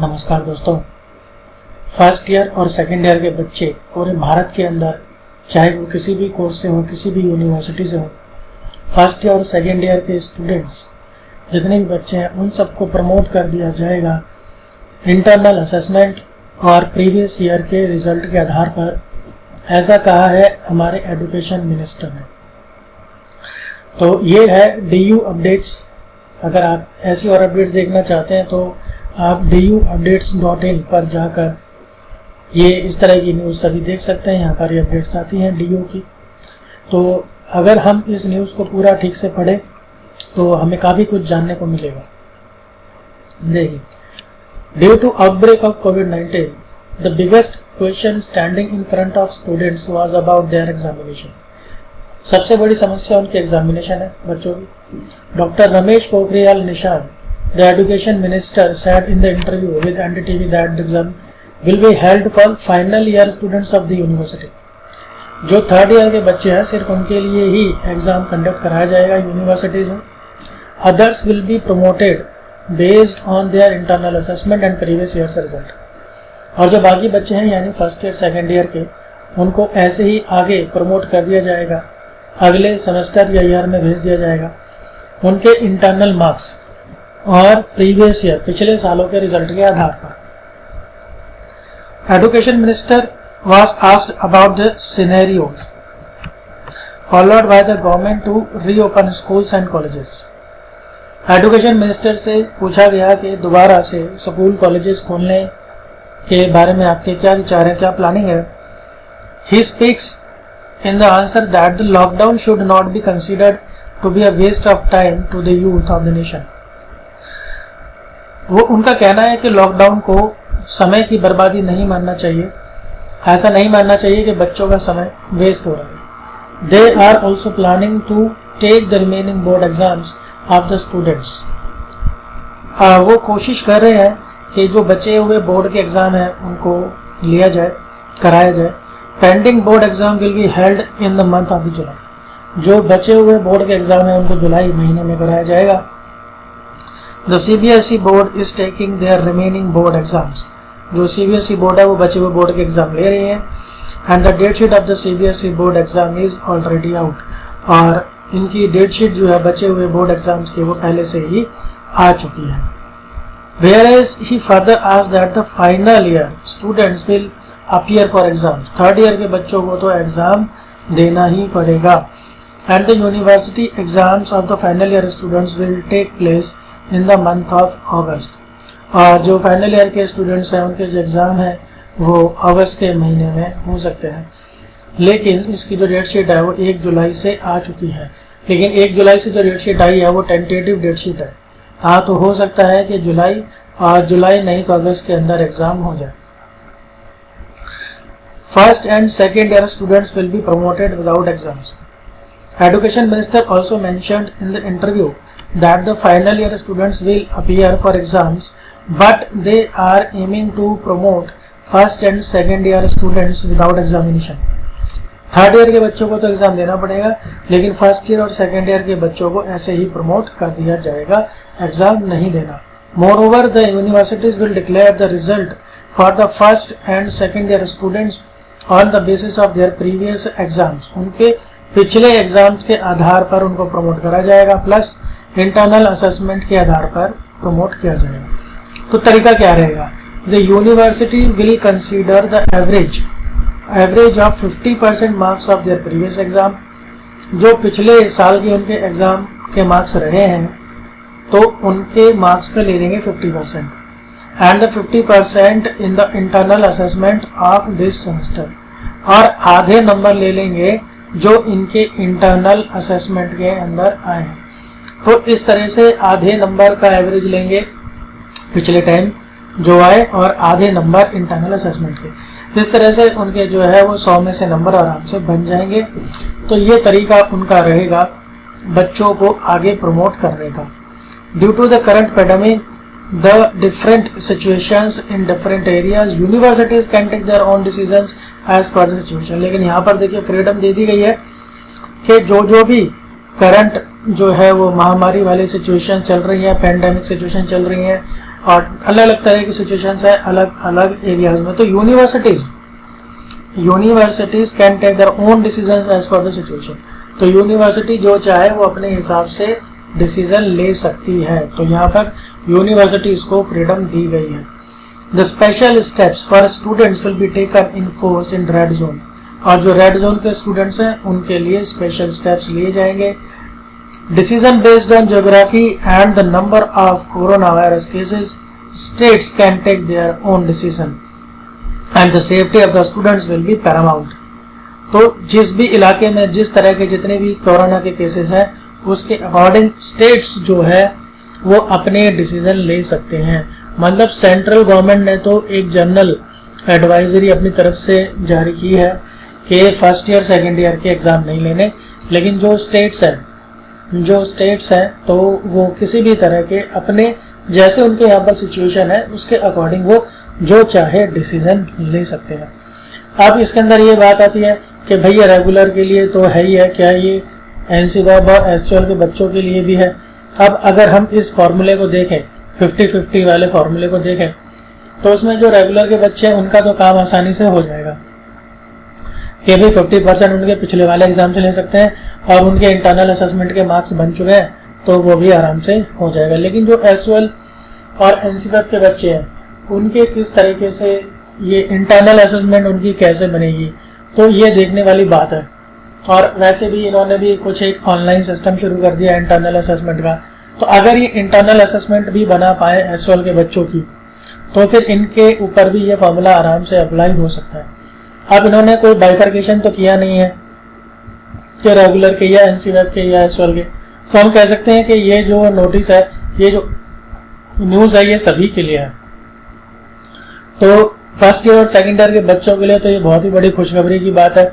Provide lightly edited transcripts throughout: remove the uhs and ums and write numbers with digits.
नमस्कार दोस्तों। First year और सेकेंड ईयर के बच्चे पूरे भारत के अंदर, चाहे वो किसी भी कोर्स से हो, किसी भी यूनिवर्सिटी से हो, फर्स्ट ईयर और सेकेंड ईयर के स्टूडेंट्स जितने भी बच्चे हैं उन सबको प्रमोट कर दिया जाएगा इंटरनल असेसमेंट और प्रीवियस ईयर के रिजल्ट के आधार पर। ऐसा कहा है हमारे एजुकेशन मिनिस्टर ने। तो ये है DU अपडेट्स। अगर आप ऐसी और अपडेट्स देखना चाहते हैं तो आप duupdates.in पर जाकर ये इस तरह की न्यूज़ सभी देख सकते हैं। यहाँ पर ये अपडेट्स आती हैं DU की। तो अगर हम इस न्यूज़ को पूरा ठीक से पढ़ें तो हमें काफ़ी कुछ जानने को मिलेगा। देखिए, ड्यू टू आउटब्रेक ऑफ कोविड-19 the biggest question standing in front of students was about their examination. सबसे बड़ी समस्या उनकी एग्जामिनेशन है, बच्चों की। Doctor Ramesh Pokhriyal Nishank, the education minister, said in the interview with NDTV that the exam will be held for final year students of the university. जो third year के बच्चे हैं सिर्फ उनके लिए ही एग्जाम कंडक्ट कराया जाएगा यूनिवर्सिटीज में। Others will be promoted based on their internal assessment and previous years result. और जो बाकी बच्चे हैं यानी फर्स्ट ईयर सेकेंड ईयर के, उनको ऐसे ही आगे प्रमोट कर दिया जाएगा, अगले सेमेस्टर या ईयर में भेज दिया जाएगा उनके इंटरनल मार्क्स और प्रीवियस ईयर पिछले सालों के रिजल्ट के आधार पर। Education minister was asked about the scenarios followed by the government to reopen schools and colleges. Education minister से पूछा गया कि दोबारा से स्कूल कॉलेजेस खोलने के बारे में आपके क्या विचार हैं, क्या प्लानिंग है। He speaks in the answer that the lockdown should not be considered to be a waste of time to the youth of the nation. वो उनका कहना है कि लॉकडाउन को समय की बर्बादी नहीं मानना चाहिए। ऐसा नहीं मानना चाहिए कि बच्चों का समय वेस्ट हो रहा है। They are also planning to take the remaining board exams of the students. वो कोशिश कर रहे हैं कि जो बचे हुए बोर्ड के एग्जाम हैं उनको लिया जाए, कराया जाए। Pending board exam will be held in the month of the जुलाई। जो बचे हुए बोर्ड के एग्जाम हैं उनको जुलाई महीने में कराया जाएगा। The CBSE board is taking their remaining board exams. जो CBSE बोर्ड है वो बचे हुए बोर्ड के एग्जाम ले रही है। And the date sheet of the CBSE board exam is already out. और इनकी डेट शीट जो है बचे हुए बोर्ड एग्जाम्स की वो पहले से ही आ चुकी है। Whereas he further asked that the final year students will appear for exams. Third year के बच्चों को तो एग्जाम देना ही पड़ेगा। And the university exams of the final year students will take place in the month of अगस्त। और जो final year के students हैं उनके जो एग्ज़ाम है वो अगस्त के महीने में हो सकते हैं। लेकिन इसकी जो डेट शीट है वो 1 जुलाई से आ चुकी है। लेकिन 1 जुलाई से जो डेट शीट आई है वो टेंटेटिव डेट शीट है। हाँ, तो हो सकता है कि जुलाई नहीं तो अगस्त के अंदर एग्ज़ाम हो जाए। First and second year students will be promoted without exams. Education minister also mentioned in the interview that the final year students will appear for exams, but they are aiming to promote first and second year students without examination. Third year के बच्चों को तो exam देना पड़ेगा, लेकिन first year और second year के बच्चों को ऐसे ही प्रमोट कर दिया जाएगा, एग्जाम नहीं देना। Moreover, the universities will declare the result for the first and second year students on the basis of their previous exams. उनके पिछले एग्जाम्स के आधार पर उनको प्रमोट करा जाएगा, प्लस इंटरनल असेसमेंट के आधार पर प्रमोट किया जाएगा। तो तरीका क्या रहेगा? The university will consider the average of 50% marks of their previous exam. जो पिछले साल के उनके एग्जाम के मार्क्स रहे हैं तो उनके मार्क्स का ले लेंगे 50% and the 50% in the internal assessment of this semester. और आधे नंबर ले लेंगे जो इनके इंटरनल असेसमेंट के अंदर आए हैं। तो इस तरह से आधे नंबर का एवरेज लेंगे पिछले टाइम जो आए और आधे नंबर इंटरनल असेसमेंट के। इस तरह से उनके जो है वो 100 में से नंबर आराम से बन जाएंगे। तो ये तरीका उनका रहेगा बच्चों को आगे प्रमोट करने का। Due to the current pandemic the different situations in different areas, universities can take their own decisions as per the situation. लेकिन यहाँ पर देखिए फ्रीडम दे दी गई है कि जो भी करंट जो है वो महामारी वाली सिचुएशन चल रही है, पैंडेमिक सिचुएशन चल रही है, और अलग अलग तरह की सिचुएशंस है अलग अलग एरियाज में। तो universities can take their own decisions as per the situation. तो यूनिवर्सिटी जो चाहे वो अपने हिसाब से डिसीजन ले सकती है। तो यहाँ पर यूनिवर्सिटीज को फ्रीडम दी गई है। The special steps for students will be taken in force in red zone. और जो रेड जोन के स्टूडेंट्स हैं उनके लिए स्पेशल स्टेप्स लिए जाएंगे। Decision based on geography and the number of corona virus cases, states can take their own decision and the safety of the students will be paramount. तो जिस भी इलाके में जिस तरह के जितने भी कोरोना के केसेस हैं उसके अकॉर्डिंग स्टेट्स जो है वो अपने डिसीजन ले सकते हैं। मतलब सेंट्रल गवर्नमेंट ने तो एक जनरल एडवाइजरी अपनी तरफ से जारी की है कि फर्स्ट ईयर सेकेंड ईयर के एग्ज़ाम नहीं लेने, लेकिन जो स्टेट्स हैं तो वो किसी भी तरह के अपने जैसे उनके यहाँ पर सिचुएशन है उसके अकॉर्डिंग वो जो चाहे डिसीजन ले सकते हैं। अब इसके अंदर ये बात आती है कि भैया रेगुलर के लिए तो है ही है, क्या ये एनसीबैब और एसयूएल के बच्चों के लिए भी है। अब अगर हम इस फॉर्मूले को देखें 50-50 वाले फॉर्मूले को देखें तो उसमें जो रेगुलर के बच्चे हैं उनका तो काम आसानी से हो जाएगा कि भाई 50% उनके पिछले वाले एग्जाम से ले सकते हैं और उनके इंटरनल असेसमेंट के मार्क्स बन चुके हैं तो वो भी आराम से हो जाएगा। लेकिन जो एसयूएल और एनसीबैब के बच्चे हैं उनके किस तरीके से ये इंटरनल असेसमेंट उनकी कैसे बनेगी तो ये देखने वाली बात है। और वैसे भी इन्होंने भी कुछ एक ऑनलाइन सिस्टम शुरू कर दिया इंटरनल असेसमेंट का। तो अगर ये इंटरनल असेसमेंट भी बना पाए एसयूएल के बच्चों की तो फिर इनके ऊपर भी ये फॉर्मूला आराम से अप्लाई हो सकता है। अब इन्होंने कोई बाइफर्केशन तो किया नहीं है कि रेगुलर के या एनसीबैब के या एसयूएल के, तो हम कह सकते हैं कि ये जो नोटिस है, ये जो न्यूज़ है, ये सभी के लिए है। तो फर्स्ट ईयर और सेकेंड ईयर के बच्चों के लिए तो ये बहुत ही बड़ी खुशखबरी की बात है।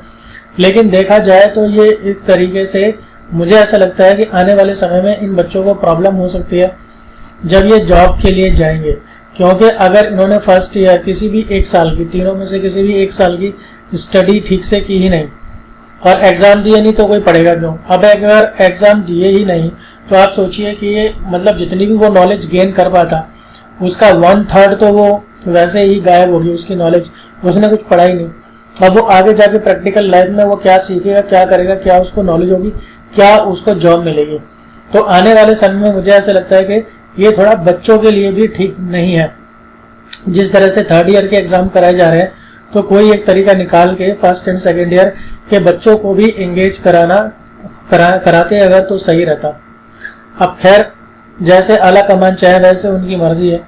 लेकिन देखा जाए तो ये एक तरीके से मुझे ऐसा लगता है कि आने वाले समय में इन बच्चों को प्रॉब्लम हो सकती है जब ये जॉब के लिए जाएंगे, क्योंकि अगर इन्होंने फर्स्ट ईयर किसी भी एक साल की, तीनों में से किसी भी एक साल की स्टडी ठीक से की ही नहीं और एग्ज़ाम दिए नहीं तो कोई पढ़ेगा क्यों। अब अगर एग्ज़ाम दिए ही नहीं तो आप सोचिए कि ये मतलब जितनी भी वो नॉलेज गेन कर पाता उसका 1/3 तो वो वैसे ही गायब होगी, उसकी नॉलेज, उसने कुछ पढ़ा ही नहीं। अब वो आगे जाके प्रैक्टिकल लाइफ में वो क्या सीखेगा, क्या करेगा, क्या उसको नॉलेज होगी, क्या उसको जॉब मिलेगी। तो आने वाले समय में मुझे ऐसा लगता है कि ये थोड़ा बच्चों के लिए भी ठीक नहीं है। जिस तरह से थर्ड ईयर के एग्जाम कराए जा रहे हैं तो कोई एक तरीका निकाल के फर्स्ट एंड सेकेंड ईयर के बच्चों को भी एंगेज कराते अगर तो सही रहता। अब खैर जैसे आला कमान चाहे वैसे उनकी मर्जी है,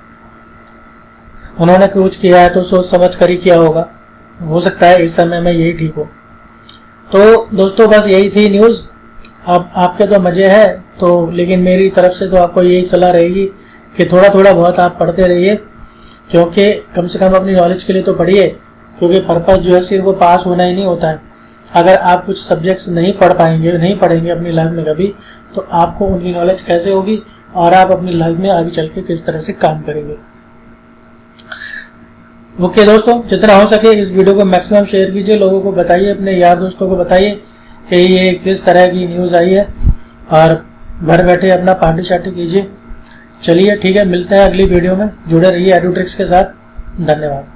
उन्होंने कुछ किया है तो सोच समझ कर ही किया होगा, हो सकता है इस समय में यही ठीक हो। तो दोस्तों बस यही थी न्यूज़। अब आपके तो मज़े हैं तो, लेकिन मेरी तरफ से तो आपको यही सलाह रहेगी कि थोड़ा थोड़ा बहुत आप पढ़ते रहिए, क्योंकि कम से कम अपनी नॉलेज के लिए तो पढ़िए, क्योंकि पर्पस जो है सिर्फ वो पास होना ही नहीं होता है। अगर आप कुछ सब्जेक्ट्स नहीं पढ़ेंगे अपनी लाइफ में कभी, तो आपको उनकी नॉलेज कैसे होगी और आप अपनी लाइफ में आगे चल के किस तरह से काम करेंगे। ओके दोस्तों, जितना हो सके इस वीडियो को मैक्सिमम शेयर कीजिए, लोगों को बताइए, अपने यार दोस्तों को बताइए कि ये किस तरह की न्यूज़ आई है और घर बैठे अपना पार्टी शार्टी कीजिए। चलिए ठीक है, मिलते हैं अगली वीडियो में। जुड़े रहिए एडुट्रिक्स के साथ। धन्यवाद।